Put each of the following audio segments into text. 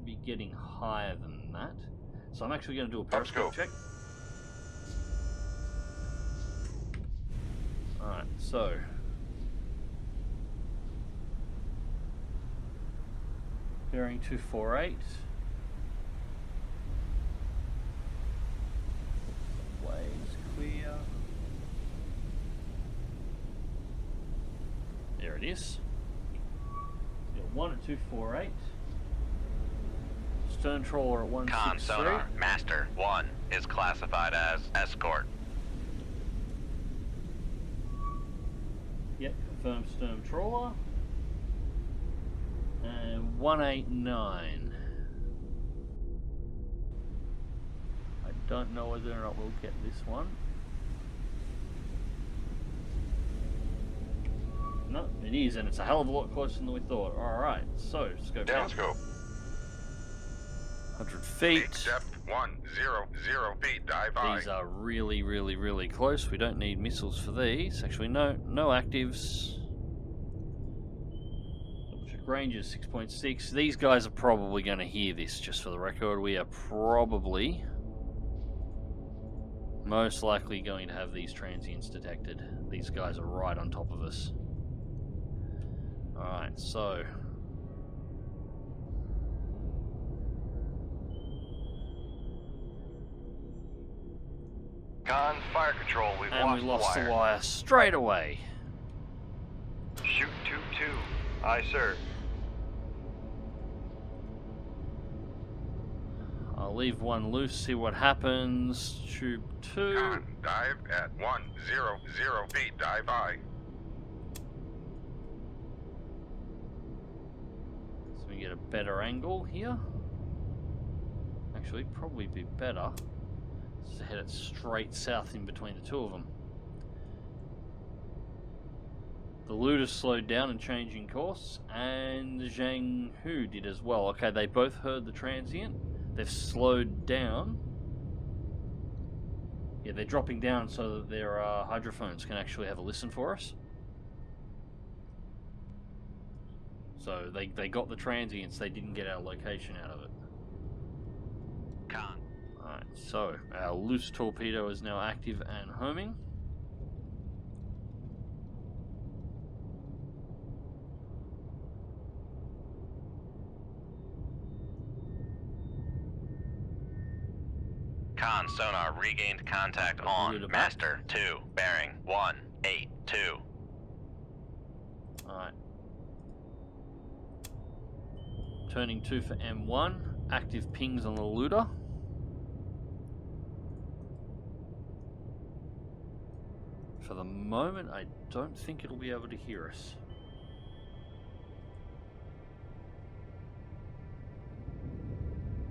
should be getting higher than that. So I'm actually going to do a periscope check. Alright, so bearing 248. Waves clear. There it is. Got 1 at 248. Stern trawler at 163. Con sonar master 1 is classified as escort. Yep, confirmed stern trawler. And 189. I don't know whether or not we'll get this one. No, it is, and it's a hell of a lot closer than we thought. Alright, so scope down. Downscope. 100 feet. Accept 100 feet. Dive high. These are really, really, really close. We don't need missiles for these. Actually, no actives. Range is 6.6. These guys are probably going to hear this, just for the record. We are probably most likely going to have these transients detected. These guys are right on top of us. Alright, so Con, fire control, we've lost the wire straight away. Shoot 2-2. Aye, sir. I'll leave one loose, see what happens. Tube 2. Con, dive at 100 feet. Dive high. So we get a better angle here. Actually, probably be better. Just head it straight south in between the two of them. The Luda slowed down and changing course, and the Zhang Hu did as well. Okay, they both heard the transient. They've slowed down. Yeah, they're dropping down so that their hydrophones can actually have a listen for us. So they got the transients, they didn't get our location out of it. Con. Alright, so our loose torpedo is now active and homing. Con sonar regained contact on master 2 bearing 182. Alright. Turning 2 for M1. Active pings on the Luda. For the moment, I don't think it'll be able to hear us.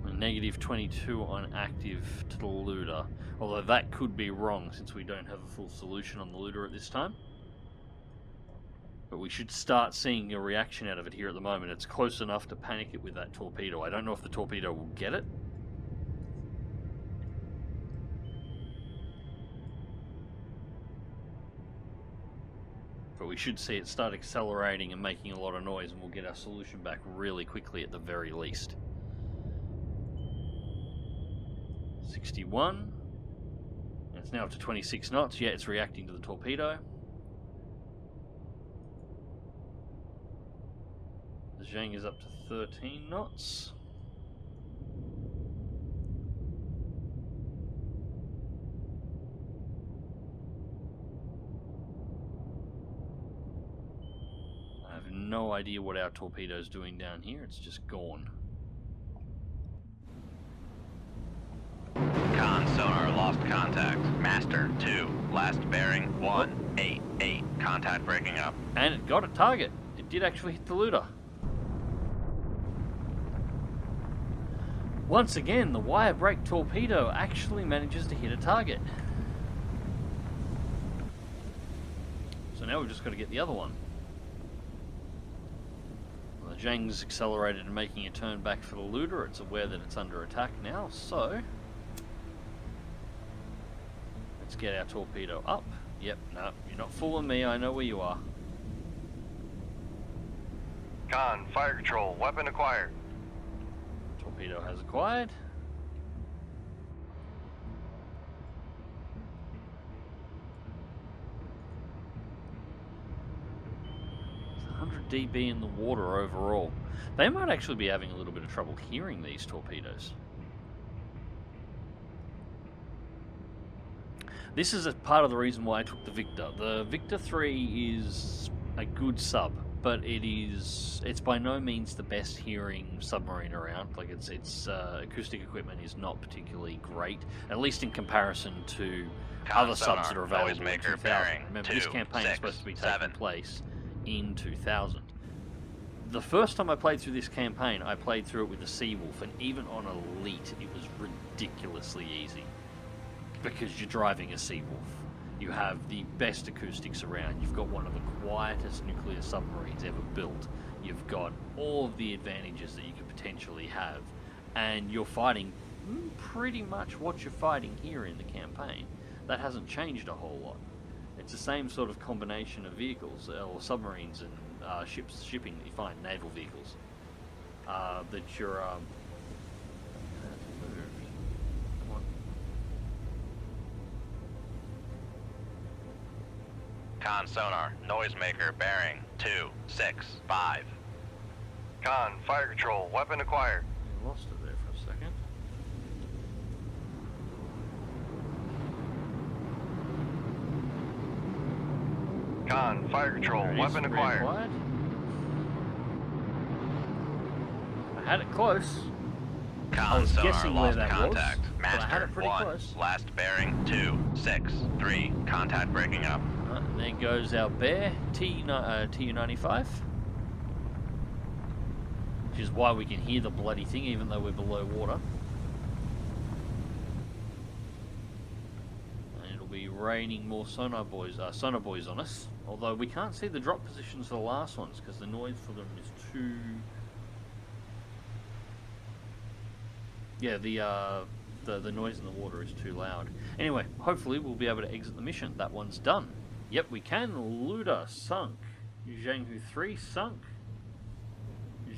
Negative 22 on active to the Luda. Although that could be wrong since we don't have a full solution on the Luda at this time. But we should start seeing a reaction out of it here at the moment. It's close enough to panic it with that torpedo. I don't know if the torpedo will get it. But we should see it start accelerating and making a lot of noise, and we'll get our solution back really quickly at the very least. 61. And it's now up to 26 knots. Yeah, it's reacting to the torpedo. The Zhang is up to 13 knots. I have no idea what our torpedo's doing down here. It's just gone. Con sonar lost contact. Master 2, last bearing 188. Contact breaking up. And it got a target. It did actually hit the Luda. Once again, the wire brake torpedo actually manages to hit a target. So now we've just got to get the other one. Well, the Zhang's accelerated and making a turn back for the Luda. It's aware that it's under attack now, so let's get our torpedo up. Yep, no, you're not fooling me. I know where you are. Con, fire control, weapon acquired. torpedo has acquired. It's 100 dB in the water overall. They might actually be having a little bit of trouble hearing these torpedoes. This is a part of the reason why I took the Victor. The Victor 3 is a good sub, but it's by no means the best hearing submarine around. Like its acoustic equipment is not particularly great, at least in comparison to other subs that are available in 2000. Remember, this campaign is supposed to be taking place in 2000. The first time I played through this campaign, I played through it with a Seawolf, and even on Elite, it was ridiculously easy. Because you're driving a Seawolf. You have the best acoustics around. You've got one of the quietest nuclear submarines ever built. You've got all of the advantages that you could potentially have. And you're fighting pretty much what you're fighting here in the campaign. That hasn't changed a whole lot. It's the same sort of combination of vehicles, or submarines and shipping that you find, naval vehicles. That you're... Con sonar, noisemaker bearing 265. Con, fire control, weapon acquired. I lost it there for a second. Con, fire control, weapon acquired. I had it close. Con sonar, guessing where lost that contact. was, but I had Master it pretty 1, close. last bearing 263. Contact breaking up. There goes our bear, TU-95. Which is why we can hear the bloody thing even though we're below water. And it'll be raining more sonar boys on us. Although we can't see the drop positions for the last ones because the noise for them is too... Yeah, the noise in the water is too loud. Anyway, hopefully we'll be able to exit the mission. That one's done. Yep, we can. Luda sunk. Zhanghu 3 sunk.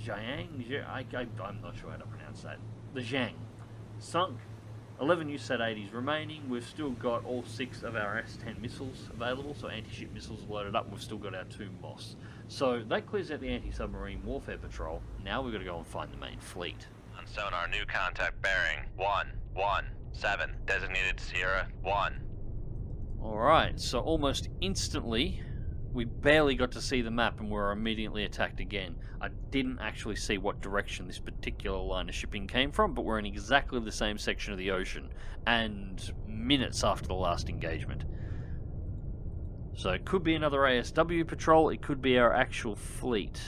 I'm not sure how to pronounce that. The Zhang sunk. 11 USAT-80s remaining. We've still got all 6 of our S-10 missiles available, so anti-ship missiles are loaded up, and we've still got our 2 MOS. So that clears out the anti-submarine warfare patrol. Now we've got to go and find the main fleet. On sonar, new contact bearing 117. Designated Sierra 1. Alright, so almost instantly, we barely got to see the map and were immediately attacked again. I didn't actually see what direction this particular line of shipping came from, but we're in exactly the same section of the ocean, and minutes after the last engagement. So it could be another AASW patrol, it could be our actual fleet.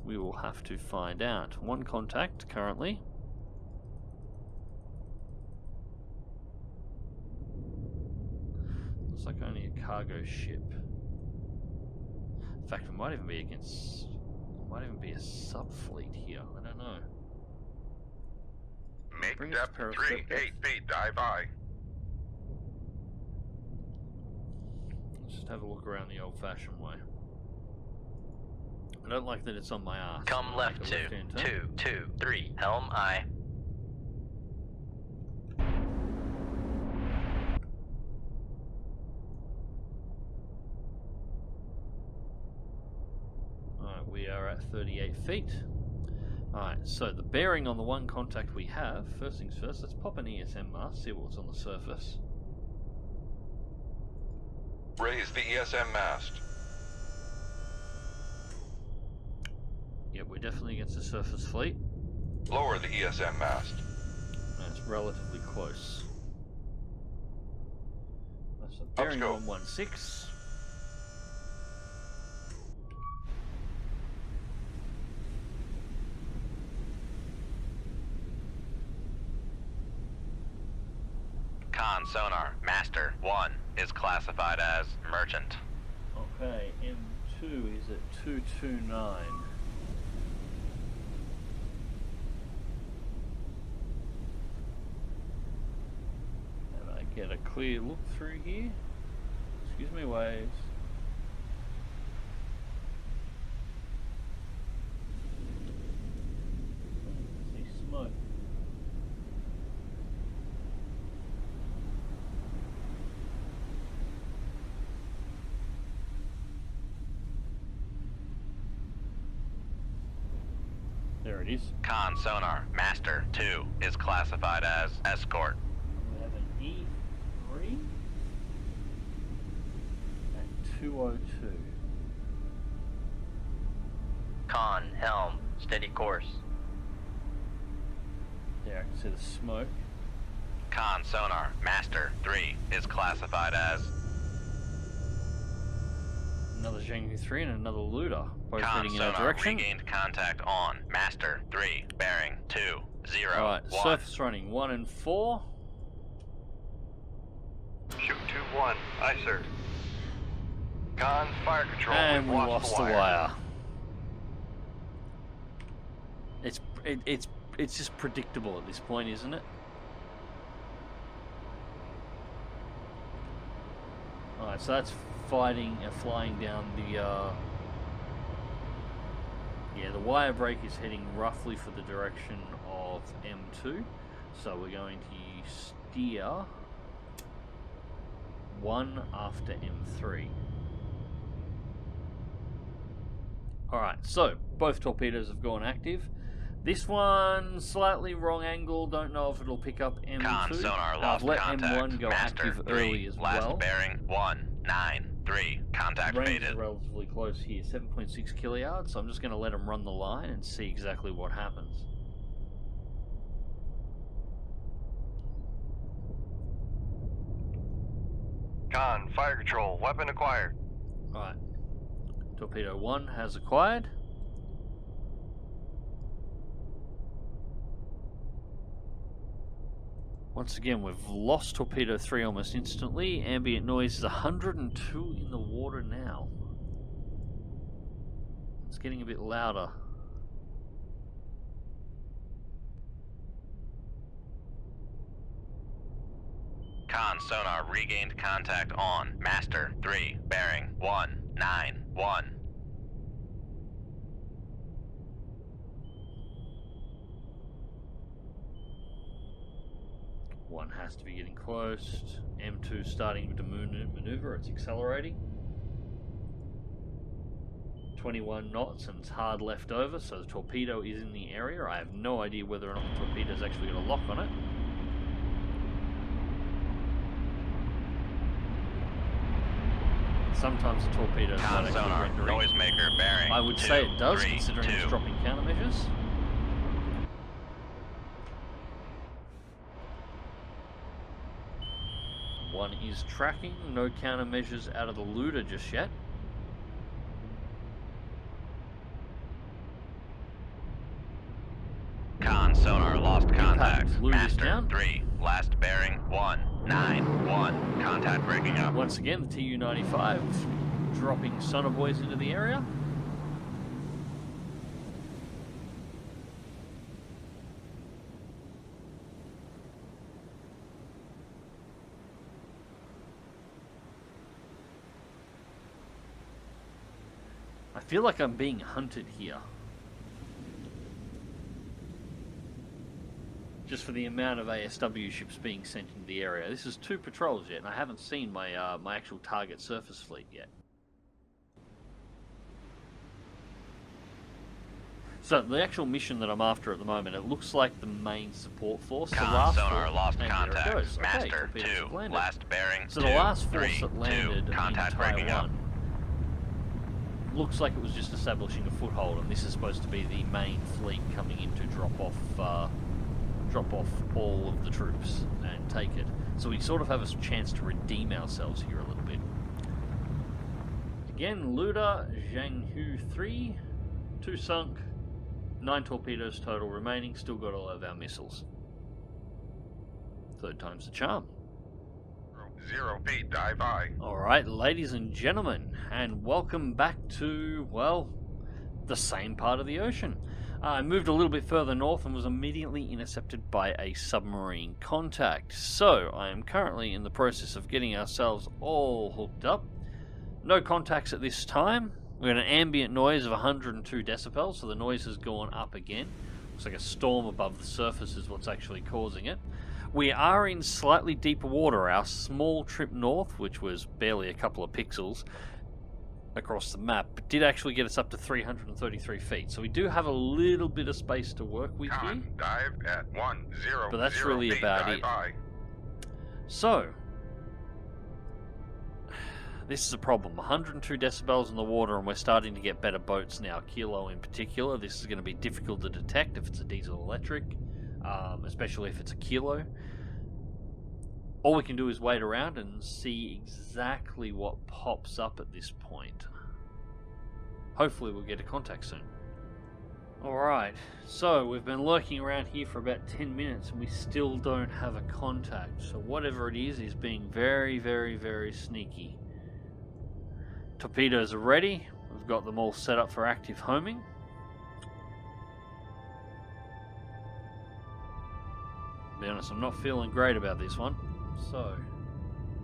We will have to find out. 1 contact currently. Looks like only a cargo ship. In fact, it might even be a sub-fleet here. I don't know. Make Bring us depth to 3, 8 feet, dive I. Let's just have a look around the old-fashioned way. I don't like that it's on my arse. Come left 223. Helm I. Alright, we are at 38 feet. Alright, so the bearing on the 1 contact we have, first things first, let's pop an ESM mast, see what's on the surface. Raise the ESM mast. Yep, we're definitely against the surface fleet. Lower the ESM mast. That's relatively close. That's a bearing go. 116. Con sonar, Master 1 is classified as merchant. Okay, M2 is at 229. And I get a clear look through here. Excuse me, waves. There it is. Con sonar, Master 2 is classified as escort. We have an E3 at 202. Con, helm, steady course. There, I can see the smoke. Con sonar, Master 3 is classified as Another Zhenghu 3 and another looter, both Con heading in our sonar direction. regained contact on Master 3 bearing 20 Alright, 1. surface running 1 and 4. Shoot 2-1. Aye, sir. Con, fire control. And We've we lost the wire. It's just predictable at this point, isn't it? Alright, so that's flying down the yeah, the wire brake is heading roughly for the direction of M2, so we're going to steer 1 after M3. Alright, so both torpedoes have gone active. This one, slightly wrong angle, don't know if it'll pick up M2. Con sonar lost I've let contact. M1 go Master active 3, early as last well. bearing 193. Contact Range is faded. relatively close here, 7.6 kiluyards, so I'm just going to let them run the line and see exactly what happens. Con, fire control. Weapon acquired. Alright, torpedo 1 has acquired. Once again, we've lost torpedo 3 almost instantly. Ambient noise is 102 in the water now. It's getting a bit louder. Con sonar regained contact on Master 3 bearing 191. One has to be getting close. M2 starting to maneuver, it's accelerating. 21 knots and it's hard left over, so the torpedo is in the area. I have no idea whether or not the torpedo's actually got a lock on it. Sometimes the torpedo's not Con actually sonar rendering. noisemaker bearing I would say it does, 2, considering it's 2. dropping countermeasures. One is tracking, no countermeasures out of the looter just yet. Con sonar lost contact. Looter's Master down. 3 last bearing 191. Contact breaking up. Once again, the Tu-95 dropping sonar buoys into the area. I feel like I'm being hunted here. Just for the amount of AASW ships being sent into the area. This is 2 patrols yet, and I haven't seen my my actual target surface fleet yet. So the actual mission that I'm after at the moment, it looks like the main support force. The Con last sonar force, lost and there it contact. goes. Okay, Master torpedoes 2 have landed. last bearing So 2, the last force 3, that landed 2. Contact in breaking up. Taiwan looks like it was just establishing a foothold, and this is supposed to be the main fleet coming in to drop off all of the troops and take it. So we sort of have a chance to redeem ourselves here a little bit. Again, looter, Zhenghu 3, 2 sunk, 9 torpedoes total remaining, still got all of our missiles. 3rd time's the charm. 0 feet, dive high. Alright, ladies and gentlemen, and welcome back to, well, the same part of the ocean. I moved a little bit further north and was immediately intercepted by a submarine contact. So, I am currently in the process of getting ourselves all hooked up. No contacts at this time. We've got an ambient noise of 102 decibels, so the noise has gone up again. Looks like a storm above the surface is what's actually causing it. We are in slightly deeper water. Our small trip north, which was barely a couple of pixels, across the map, but did actually get us up to 333 feet. So we do have a little bit of space to work with here. Con, dive at 100 But that's really feet, about dive it. by. So, this is a problem. 102 decibels in the water, and we're starting to get better boats now, Kilo in particular. This is going to be difficult to detect if it's a diesel electric, especially if it's a Kilo. All we can do is wait around and see exactly what pops up at this point. Hopefully we'll get a contact soon. Alright, so we've been lurking around here for about 10 minutes and we still don't have a contact. So whatever it is being very, very, very sneaky. Torpedoes are ready. We've got them all set up for active homing. To be honest, I'm not feeling great about this one. So,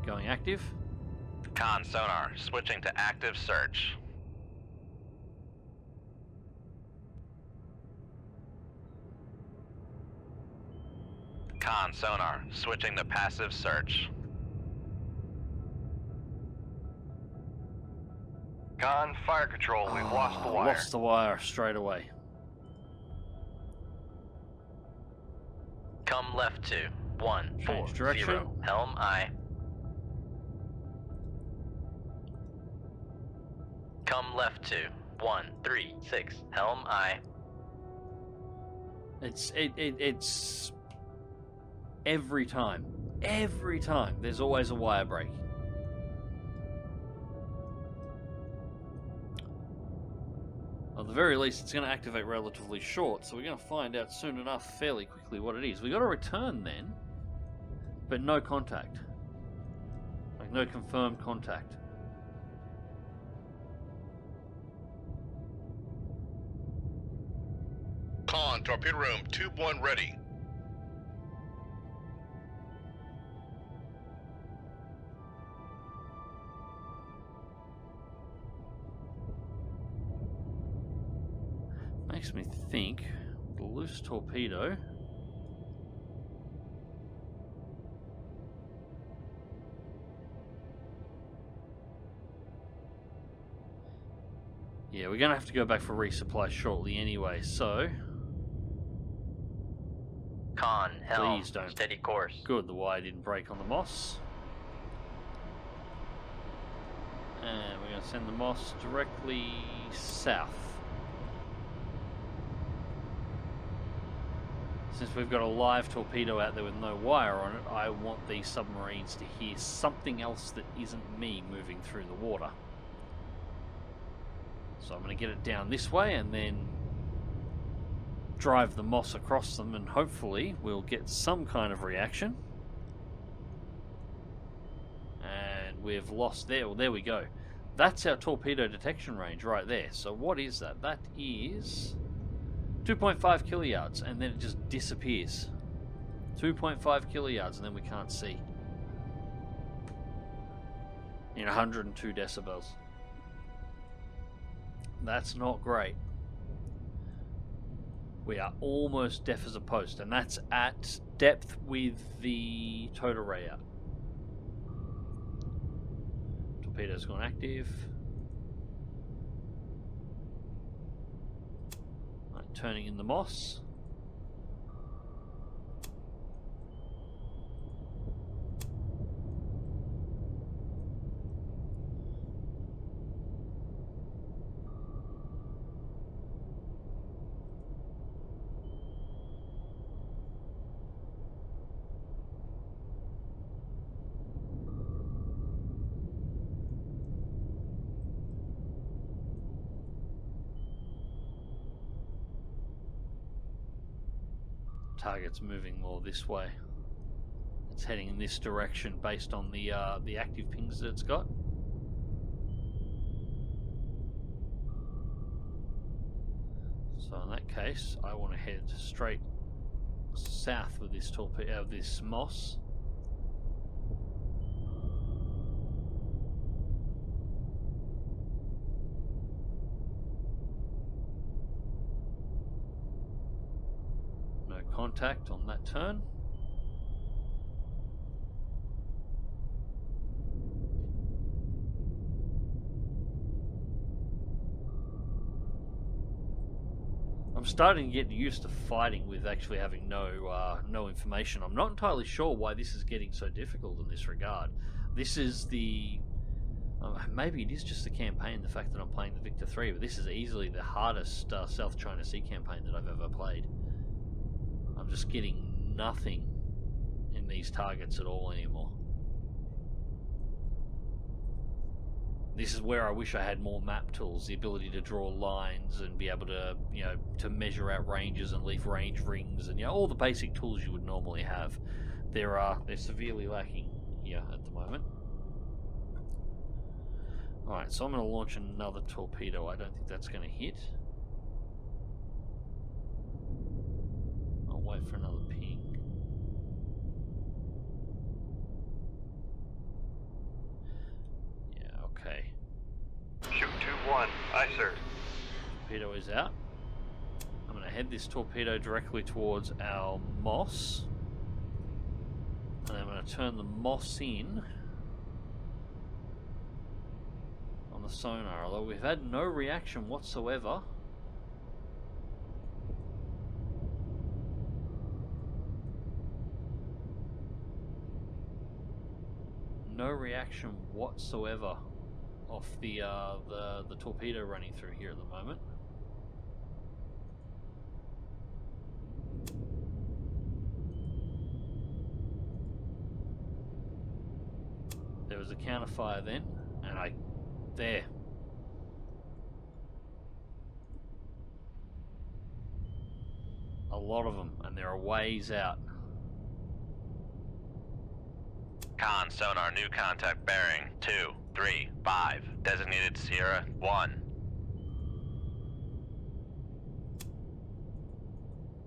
going active. Con sonar, switching to active search. Con sonar, switching to passive search. Con, fire control, we've lost the wire. Lost the wire straight away. Come left to 140, Change direction. helm I. Come left to 136, helm I. It's every time there's always a wire break. At the very least, it's going to activate relatively short, so we're going to find out soon enough, fairly quickly, what it is. We got to return then, but no contact. Like, no confirmed contact. Con, torpedo room, tube 1 ready. Makes me think, with a loose torpedo, yeah, we're going to have to go back for resupply shortly anyway, so Con, helm, please don't. steady course. Good, the wire didn't break on the Moss. And we're going to send the Moss directly south. Since we've got a live torpedo out there with no wire on it, I want these submarines to hear something else that isn't me moving through the water. So I'm going to get it down this way and then drive the Moss across them, and hopefully we'll get some kind of reaction. And we've lost there. Well, there we go. That's our torpedo detection range right there. So what is that? That is 2.5 kiloyards, and then it just disappears. 2.5 kiloyards, and then we can't see. In 102 decibels. That's not great. We are almost deaf as a post, and that's at depth with the towed array out. Torpedo's gone active. Right, turning in the Moss. Target's moving more this way. It's heading in this direction based on the active pings that it's got. So in that case, I want to head straight south with this torpedo, this Moss. Contact on that turn. I'm starting to get used to fighting with actually having no information. I'm not entirely sure why this is getting so difficult in this regard. This is the... maybe it is just the campaign, the fact that I'm playing the Victor 3, but this is easily the hardest South China Sea campaign that I've ever played. I'm just getting nothing in these targets at all anymore. This is where I wish I had more map tools, the ability to draw lines and be able to, to measure out ranges and leave range rings and, all the basic tools you would normally have. They're severely lacking here at the moment. Alright, so I'm going to launch another torpedo. I don't think that's going to hit. I'll wait for another ping. Okay. Shoot 2-1. Aye, sir. Torpedo is out. I'm going to head this torpedo directly towards our Moss. And I'm going to turn the Moss in on the sonar, although we've had no reaction whatsoever. No reaction whatsoever off the torpedo running through here at the moment. There was a counterfire then, and there. A lot of them, and there are ways out. Con, sonar, new contact bearing 235, designated Sierra 1.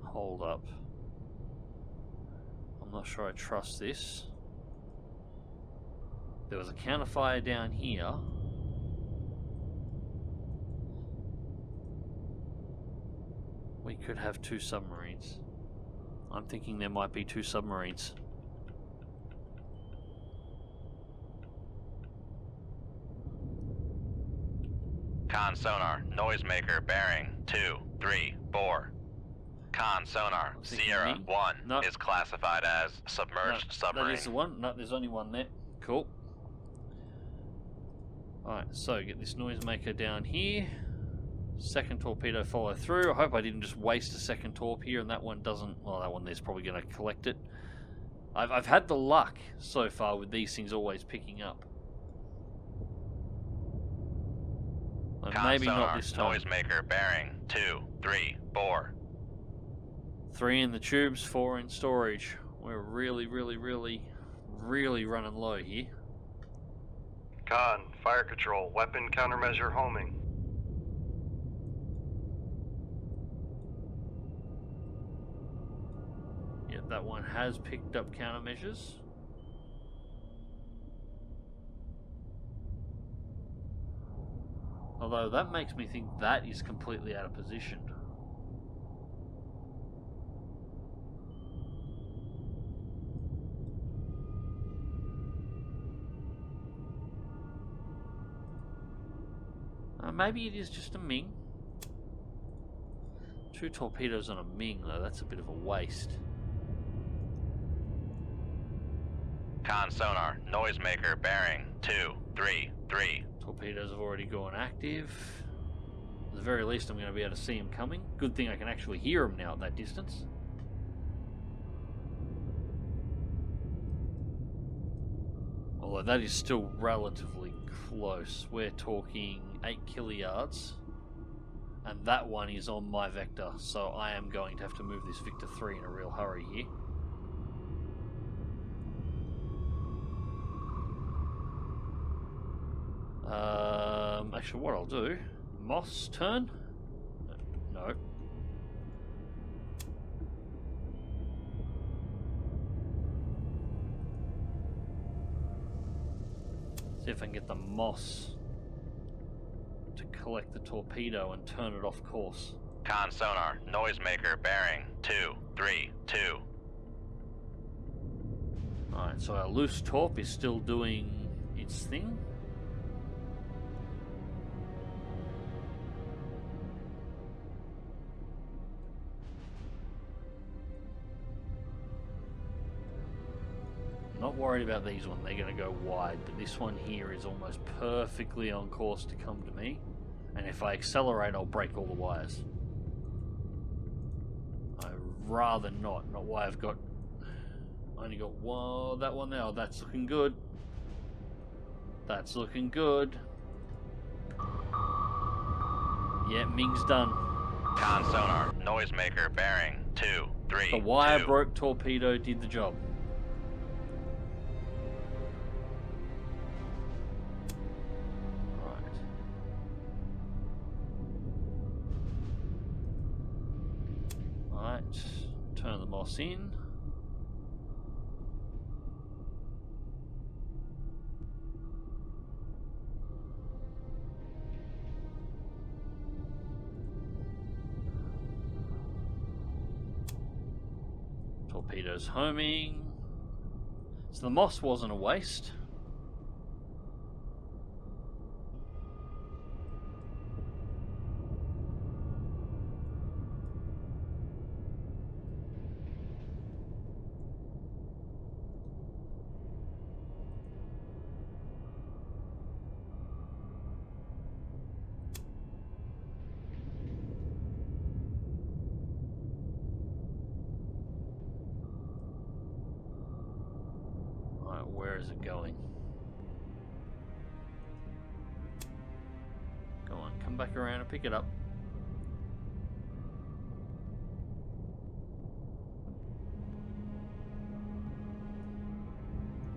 Hold up. I'm not sure I trust this. There was a counterfire down here. We could have two submarines. I'm thinking there might be two submarines. Con, sonar, noisemaker, bearing 234. Con, sonar, Sierra 1 No. is classified as submerged submarine. That is the one. No, there's only one there. Cool. Alright, so get this noisemaker down here. Second torpedo follow through. I hope I didn't just waste a second torp here and that one doesn't... Well, that one there's probably going to collect it. I've had the luck so far with these things always picking up. Maybe not this time. Noisemaker, bearing 234. 3 in the tubes, 4 in storage. We're really running low here. Con, fire control, weapon countermeasure homing. Yep, that one has picked up countermeasures. Although that makes me think that is completely out of position. Maybe it is just a Ming. 2 torpedoes on a Ming, though, that's a bit of a waste. Con, sonar, noisemaker, bearing 233. Torpedoes have already gone active. At the very least, I'm going to be able to see them coming. Good thing I can actually hear them now at that distance. Although that is still relatively close. We're talking 8 kiluyards. And that one is on my vector, so I am going to have to move this Victor 3 in a real hurry here. Actually, what I'll do, Moss turn? No. See if I can get the Moss to collect the torpedo and turn it off course. Con, sonar, noisemaker, bearing 232. Alright, so our loose torp is still doing its thing. not worried about these ones. They're going to go wide, but this one here is almost perfectly on course to come to me. And if I accelerate, I'll break all the wires. I'd rather not. Not why I've got... only got one, that one there. Oh, that's looking good. That's looking good. Yeah, Ming's done. Con sonar, noisemaker, bearing 2, 3, The wire 2. broke torpedo did the job. Right. Right. Turn the moss in. Torpedoes homing. So the moss wasn't a waste. Where is it going? Go on, come back around and pick it up.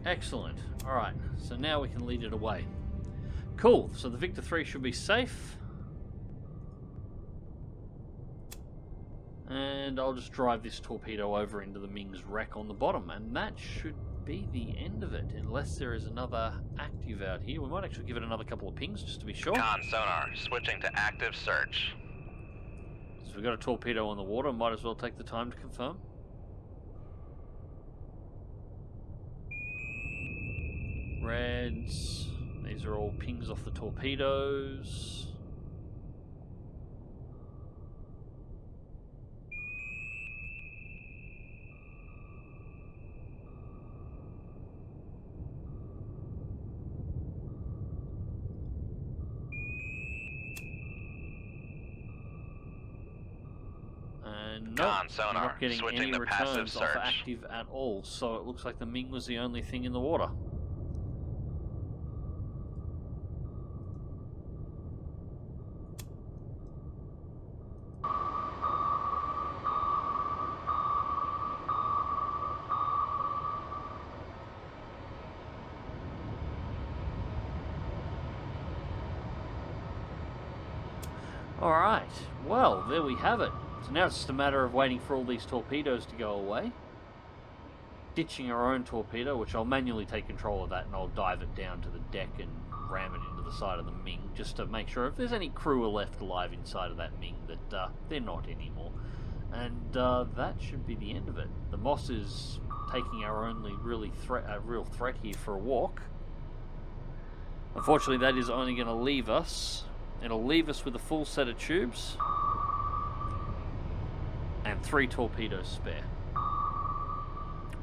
Excellent. Alright, so now we can lead it away. Cool, so the Victor 3 should be safe. And I'll just drive this torpedo over into the Ming's wreck on the bottom, and that should be the end of it, unless there is another active out here. We might actually give it another couple of pings just to be sure. Con sonar, switching to active search. So we've got a torpedo on the water, might as well take the time to confirm. Reds, these are all pings off the torpedoes. Con sonar, not getting switching any to passive returns off search. active at all, so it looks like the Ming was the only thing in the water. Alright, well, there we have it. So now it's just a matter of waiting for all these torpedoes to go away. Ditching our own torpedo, which I'll manually take control of that, and I'll dive it down to the deck and ram it into the side of the Ming, just to make sure if there's any crew left alive inside of that Ming that they're not anymore. And that should be the end of it. The Moss is taking our only real threat here for a walk. Unfortunately, that is only going to leave us. It'll leave us with a full set of tubes and 3 torpedoes spare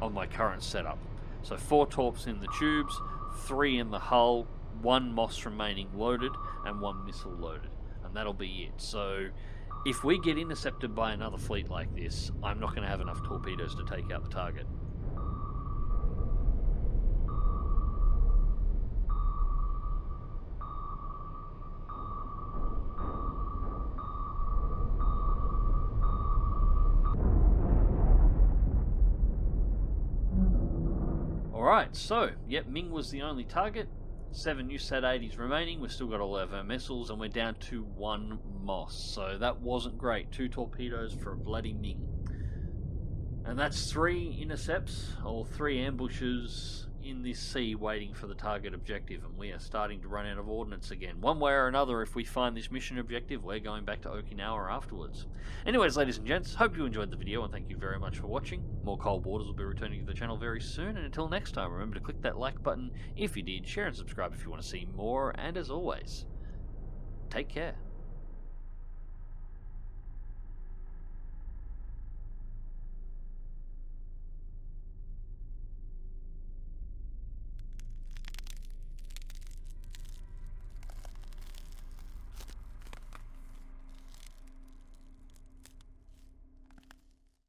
on my current setup. So 4 torps in the tubes, 3 in the hull, 1 Moss remaining loaded, and 1 missile loaded. And that'll be it. So if we get intercepted by another fleet like this, I'm not going to have enough torpedoes to take out the target. Alright, so, yep, Ming was the only target. 7 USAT 80s remaining. We've still got all of our missiles, and we're down to 1 Moss. So that wasn't great. 2 torpedoes for a bloody Ming. And that's 3 intercepts, or 3 ambushes in this sea waiting for the target objective. And we are starting to run out of ordnance again. One way or another, if we find this mission objective, we're going back to Okinawa afterwards. Anyways, ladies and gents, hope you enjoyed the video, and thank you very much for watching. More Cold Waters will be returning to the channel very soon, and until next time, remember to click that like button if you did, share and subscribe if you want to see more, and as always, take care.